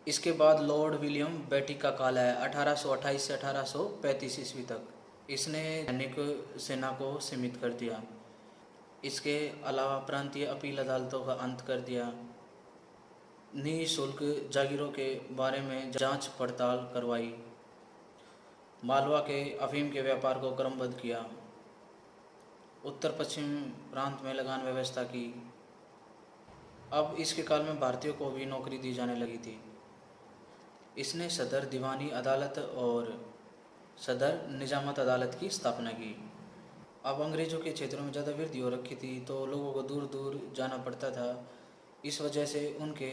इसके बाद Lord William बेटी का काल है 1828 से 1835 ईस्वी तक। इसने सैनिक सेना को सीमित कर दिया। इसके अलावा प्रांतीय अपील अदालतों का अंत कर दिया। निःशुल्क जागीरों के बारे में जांच पड़ताल करवाई। मालवा के अफीम के व्यापार को क्रमबद्ध किया। उत्तर पश्चिम प्रांत में लगान व्यवस्था की। अब इसके काल में भारतीयों को भी नौकरी दी जाने लगी थी। इसने सदर दीवानी अदालत और सदर निजामत अदालत की स्थापना की। अब अंग्रेज़ों के क्षेत्रों में ज़्यादा वृद्धि हो रखी थी तो लोगों को दूर दूर जाना पड़ता था। इस वजह से उनके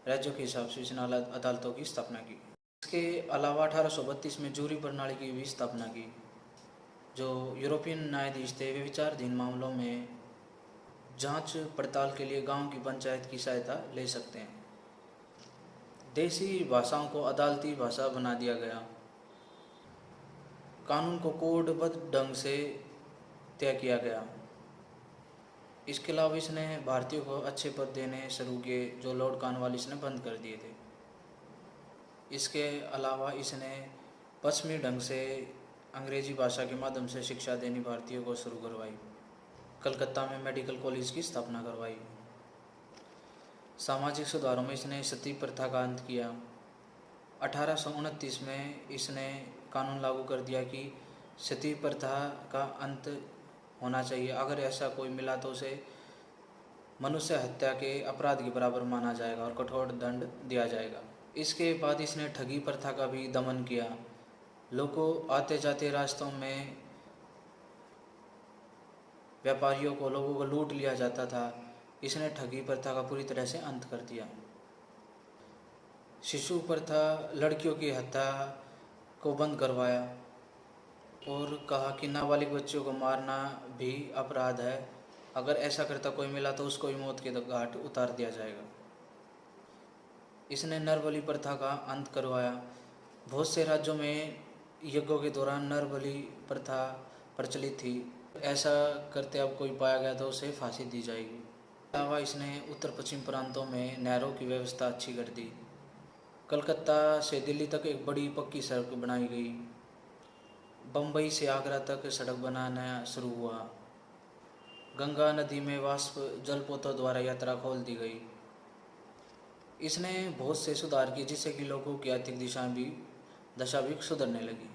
राज्यों के हिसाब से इसने अदालतों की स्थापना की। इसके अलावा 1832 में जूरी प्रणाली की भी स्थापना की। जो यूरोपियन न्यायाधीश थे वे विचाराधीन मामलों में जांच पड़ताल के लिए गांव की पंचायत की सहायता ले सकते हैं। देसी भाषाओं को अदालती भाषा बना दिया गया। कानून को कोडबद्ध ढंग से तय किया गया। इसके अलावा इसने भारतीयों को अच्छे पद देने शुरू किए जो लॉर्ड कॉर्नवालिस ने बंद कर दिए थे। इसके अलावा इसने पश्चिमी ढंग से अंग्रेजी भाषा के माध्यम से शिक्षा देनी भारतीयों को शुरू करवाई। कलकत्ता में मेडिकल कॉलेज की स्थापना करवाई। सामाजिक सुधारों में इसने सती प्रथा का अंत किया। 1829 में इसने कानून लागू कर दिया कि सती प्रथा का अंत होना चाहिए। अगर ऐसा कोई मिला तो उसे मनुष्य हत्या के अपराध के बराबर माना जाएगा और कठोर दंड दिया जाएगा। इसके बाद इसने ठगी प्रथा का भी दमन किया। लोगों आते जाते रास्तों में व्यापारियों को लोगों को लूट लिया जाता था। इसने ठगी प्रथा का पूरी तरह से अंत कर दिया। शिशु प्रथा लड़कियों की हत्या को बंद करवाया और कहा कि नाबालिग बच्चों को मारना भी अपराध है। अगर ऐसा करता कोई मिला तो उसको भी मौत के घाट उतार दिया जाएगा। इसने नरबलि प्रथा का अंत करवाया। बहुत से राज्यों में यज्ञों के दौरान नरबलि प्रथा प्रचलित थी। ऐसा करते अब कोई पाया गया तो उसे फांसी दी जाएगी। इसके अलावा इसने उत्तर पश्चिम प्रांतों में नहरों की व्यवस्था अच्छी कर दी। कलकत्ता से दिल्ली तक एक बड़ी पक्की सड़क बनाई गई। बम्बई से आगरा तक सड़क बनाना शुरू हुआ। गंगा नदी में वाष्प जलपोतों द्वारा यात्रा खोल दी गई। इसने बहुत से सुधार किए जिससे कि लोगों की आर्थिक दशा भी सुधरने लगी।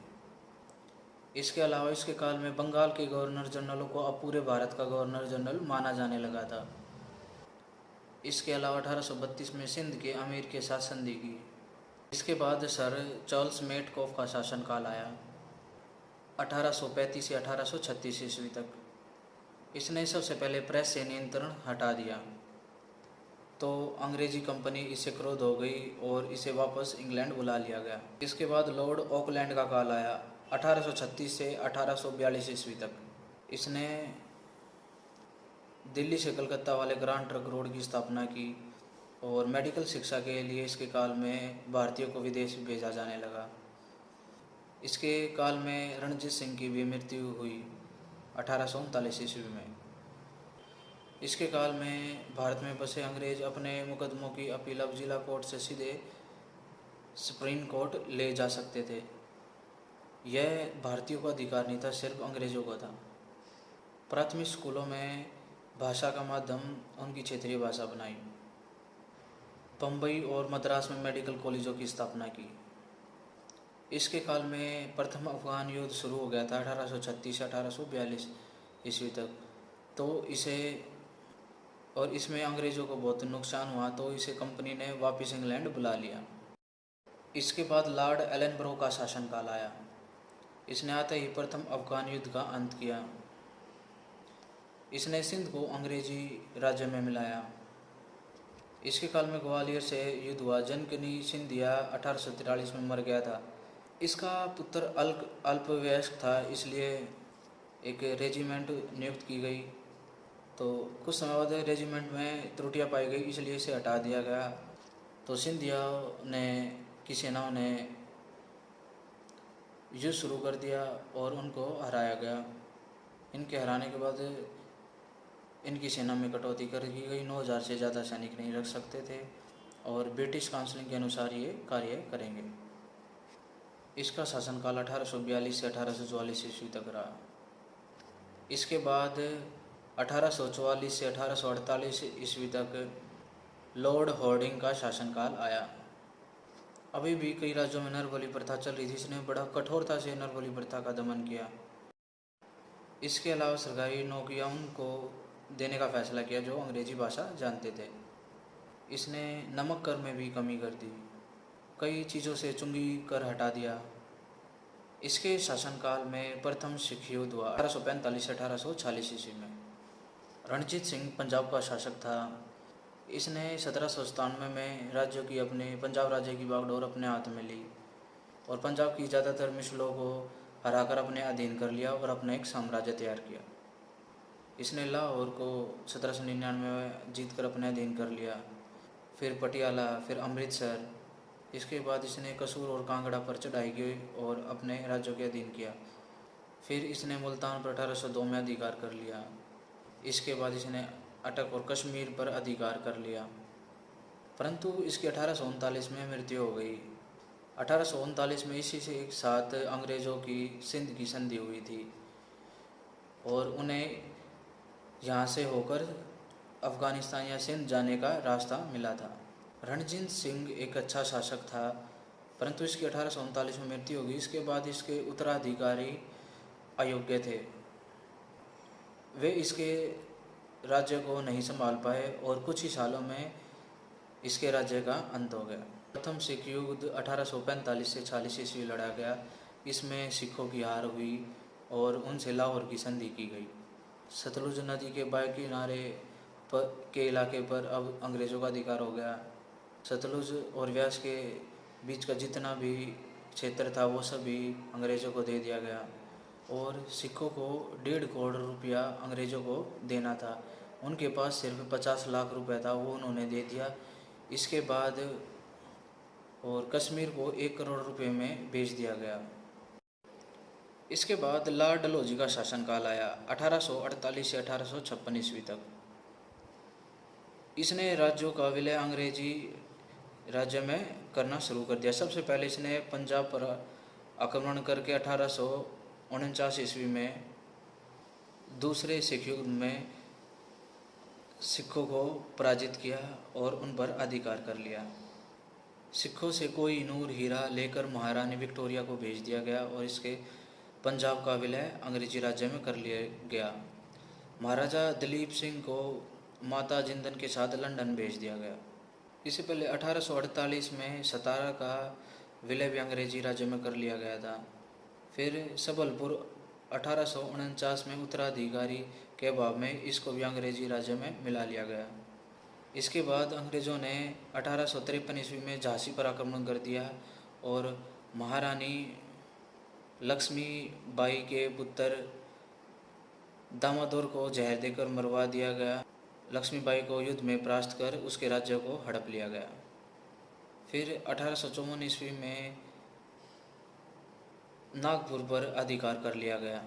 इसके अलावा इसके काल में बंगाल के गवर्नर जनरलों को अब पूरे भारत का गवर्नर जनरल माना जाने लगा था। इसके अलावा 1832 में सिंध के अमीर के साथ संधि की। इसके बाद सर चार्ल्स मेटकॉफ का शासनकाल आया 1835 से 1836 ईस्वी तक। इसने सबसे पहले प्रेस से नियंत्रण हटा दिया तो अंग्रेजी कंपनी इससे क्रोध हो गई और इसे वापस इंग्लैंड बुला लिया गया। इसके बाद लॉर्ड ऑकलैंड का काल आया 1836 से 1842 ईस्वी तक। इसने दिल्ली से कलकत्ता वाले ग्रांड ट्रंक रोड की स्थापना की और मेडिकल शिक्षा के लिए इसके काल में भारतीयों को विदेश भेजा जाने लगा। इसके काल में रणजीत सिंह की भी मृत्यु हुई 1839 ईस्वी में। इसके काल में भारत में बसे अंग्रेज अपने मुकदमों की अपील अब जिला कोर्ट से सीधे सुप्रीम कोर्ट ले जा सकते थे। यह भारतीयों का अधिकार नहीं था, सिर्फ अंग्रेज़ों का था। प्राथमिक स्कूलों में भाषा का माध्यम उनकी क्षेत्रीय भाषा बनाई। बम्बई और मद्रास में मेडिकल कॉलेजों की स्थापना की। इसके काल में प्रथम अफगान युद्ध शुरू हो गया था 1836 से 1842 ईस्वी तक। तो इसमें अंग्रेज़ों को बहुत नुकसान हुआ तो इसे कंपनी ने वापस इंग्लैंड बुला लिया। इसके बाद लॉर्ड एलनब्रो का शासनकाल आया। इसने आते ही प्रथम अफगान युद्ध का अंत किया। इसने सिंध को अंग्रेजी राज्य में मिलाया। इसके काल में ग्वालियर से युद्ध हुआ। जनकनी सिंधिया 1843 में मर गया था। इसका पुत्र अल्पवयस्क था, इसलिए एक रेजिमेंट नियुक्त की गई। तो कुछ समय बाद रेजिमेंट में त्रुटियां पाई गई, इसलिए इसे हटा दिया गया। तो सिंधिया की सेनाओं ने युद्ध शुरू कर दिया और उनको हराया गया। इनके हराने के बाद इनकी सेना में कटौती कर दी गई। 9000 से ज़्यादा सैनिक नहीं रख सकते थे और ब्रिटिश काउंसिल के अनुसार ये कार्य करेंगे। इसका शासनकाल 1842 से 1844 ईस्वी तक रहा। इसके बाद 1844 से 1848 ईस्वी तक लॉर्ड हॉर्डिंग का शासनकाल आया। अभी भी कई राज्यों में नरबलि प्रथा चल रही थी। इसने बड़ा कठोरता से नरबलि प्रथा का दमन किया। इसके अलावा सरकारी नौकरियां उनको देने का फैसला किया जो अंग्रेजी भाषा जानते थे। इसने नमक कर में भी कमी कर दी, कई चीज़ों से चुंगी कर हटा दिया। इसके शासनकाल में प्रथम सिख युद्ध हुआ 1845 से 1846 ईस्वी में। रणजीत सिंह पंजाब का शासक था। इसने 1797 में राज्य की अपने पंजाब राज्य की बागडोर अपने हाथ में ली और पंजाब की ज़्यादातर मिसलों को हराकर अपने अधीन कर लिया और अपना एक साम्राज्य तैयार किया। इसने लाहौर को 1799 में जीत कर अपने अधीन कर लिया, फिर पटियाला, फिर अमृतसर। इसके बाद इसने कसूर और कांगड़ा पर चढ़ाई की और अपने राज्यों के अधीन किया। फिर इसने मुल्तान पर 1802 में अधिकार कर लिया। इसके बाद इसने अटक और कश्मीर पर अधिकार कर लिया, परंतु इसकी 1839 में मृत्यु हो गई। 1839 में इसी से एक साथ अंग्रेज़ों की सिंध की संधि हुई थी और उन्हें यहाँ से होकर अफ़गानिस्तान या सिंध जाने का रास्ता मिला था। रणजीत सिंह एक अच्छा शासक था, परंतु इसकी 1839 में मृत्यु हो गई। इसके बाद इसके उत्तराधिकारी अयोग्य थे, वे इसके राज्य को नहीं संभाल पाए और कुछ ही सालों में इसके राज्य का अंत हो गया। प्रथम सिख युद्ध 1845 से 46 ईस्वी लड़ा गया। इसमें सिखों की हार हुई और उनसे लाहौर की संधि की गई। सतलुज नदी के बाएं किनारे के इलाके पर अब अंग्रेज़ों का अधिकार हो गया। सतलुज और व्यास के बीच का जितना भी क्षेत्र था वो सभी अंग्रेज़ों को दे दिया गया और सिखों को 1.5 करोड़ रुपया अंग्रेज़ों को देना था। उनके पास सिर्फ 50 लाख रुपए था, वो उन्होंने दे दिया। इसके बाद और कश्मीर को 1 करोड़ रुपए में बेच दिया गया। इसके बाद लॉर्ड डलहौजी का शासनकाल आया 1848 से 1856 ईस्वी तक। इसने राज्यों का विलय अंग्रेजी राज्य में करना शुरू कर दिया। सबसे पहले इसने पंजाब पर आक्रमण करके 1849 ईस्वी में दूसरे सिख युद्ध में सिखों को पराजित किया और उन पर अधिकार कर लिया। सिखों से कोई नूर हीरा लेकर महारानी विक्टोरिया को भेज दिया गया और इसके पंजाब का विलय अंग्रेजी राज्य में कर लिया गया। महाराजा दलीप सिंह को माता जिंदन के साथ लंदन भेज दिया गया। इससे पहले 1848 में सतारा का विलय भी अंग्रेजी राज्य में कर लिया गया था। फिर सबलपुर 1849 में उत्तराधिकारी के अभाव में इसको भी अंग्रेजी राज्य में मिला लिया गया। इसके बाद अंग्रेज़ों ने 1853 ईस्वी में झांसी पर आक्रमण कर दिया और महारानी लक्ष्मीबाई के पुत्र दामोदर को जहर देकर मरवा दिया गया। लक्ष्मीबाई को युद्ध में परास्त कर उसके राज्य को हड़प लिया गया। फिर 1854 ईस्वी में नागपुर पर अधिकार कर लिया गया।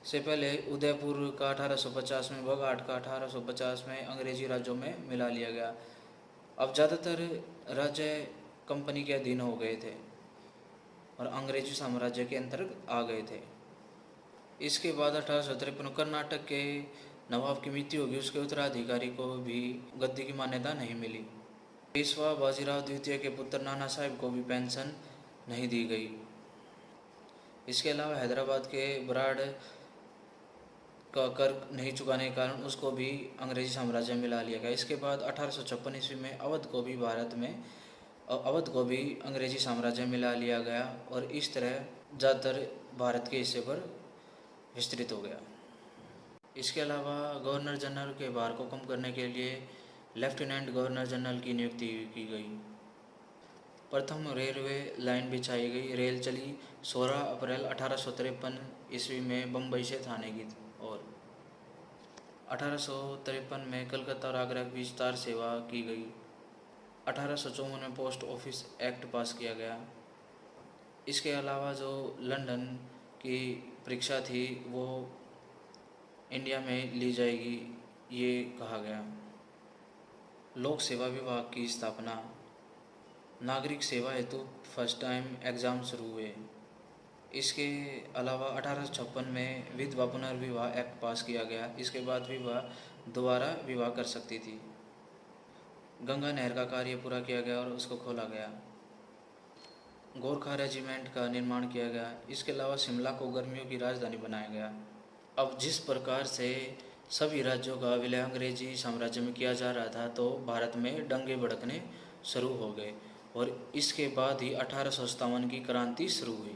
से पहले उदयपुर का 1850 में, बघाट का 1850 में अंग्रेजी राज्यों में मिला लिया गया। अब ज़्यादातर राज्य कंपनी के अधीन हो गए थे और अंग्रेजी साम्राज्य के अंतर्गत आ गए थे। इसके बाद 1853 कर्नाटक के नवाब की मृत्यु होगी। उसके उत्तराधिकारी को भी गद्दी की मान्यता नहीं मिली। पेशवा बाजीराव द्वितीय के पुत्र नाना साहिब को भी पेंशन नहीं दी गई। इसके अलावा हैदराबाद के बराड़ का कर नहीं चुकाने के कारण उसको भी अंग्रेजी साम्राज्य में मिला लिया गया। इसके बाद 1856 ईस्वी में अवध को भी अंग्रेजी साम्राज्य में मिला लिया गया और इस तरह ज़्यादातर भारत के हिस्से पर विस्तृत हो गया। इसके अलावा गवर्नर जनरल के भार को कम करने के लिए लेफ्टिनेंट गवर्नर जनरल की नियुक्ति की गई। प्रथम रेलवे लाइन बिछाई गई। रेल चली 16 अप्रैल 1853 ईस्वी में बम्बई से थाने की और 1853 में कलकत्ता और आगरा के बीच तार सेवा की गई। 1854 में पोस्ट ऑफिस एक्ट पास किया गया। इसके अलावा जो लंदन की परीक्षा थी वो इंडिया में ली जाएगी, ये कहा गया। लोक सेवा विभाग की स्थापना। नागरिक सेवा हेतु फर्स्ट टाइम एग्ज़ाम शुरू हुए। इसके अलावा 1856 में विधवा पुनर्विवाह एक्ट पास किया गया। इसके बाद विवाह दोबारा विवाह कर सकती थी। गंगा नहर का कार्य पूरा किया गया और उसको खोला गया। गोरखा रेजिमेंट का निर्माण किया गया। इसके अलावा शिमला को गर्मियों की राजधानी बनाया गया। अब जिस प्रकार से सभी राज्यों का विलय अंग्रेजी साम्राज्य में किया जा रहा था, तो भारत में दंगे भड़कने शुरू हो गए और इसके बाद ही 1857 की क्रांति शुरू हुई।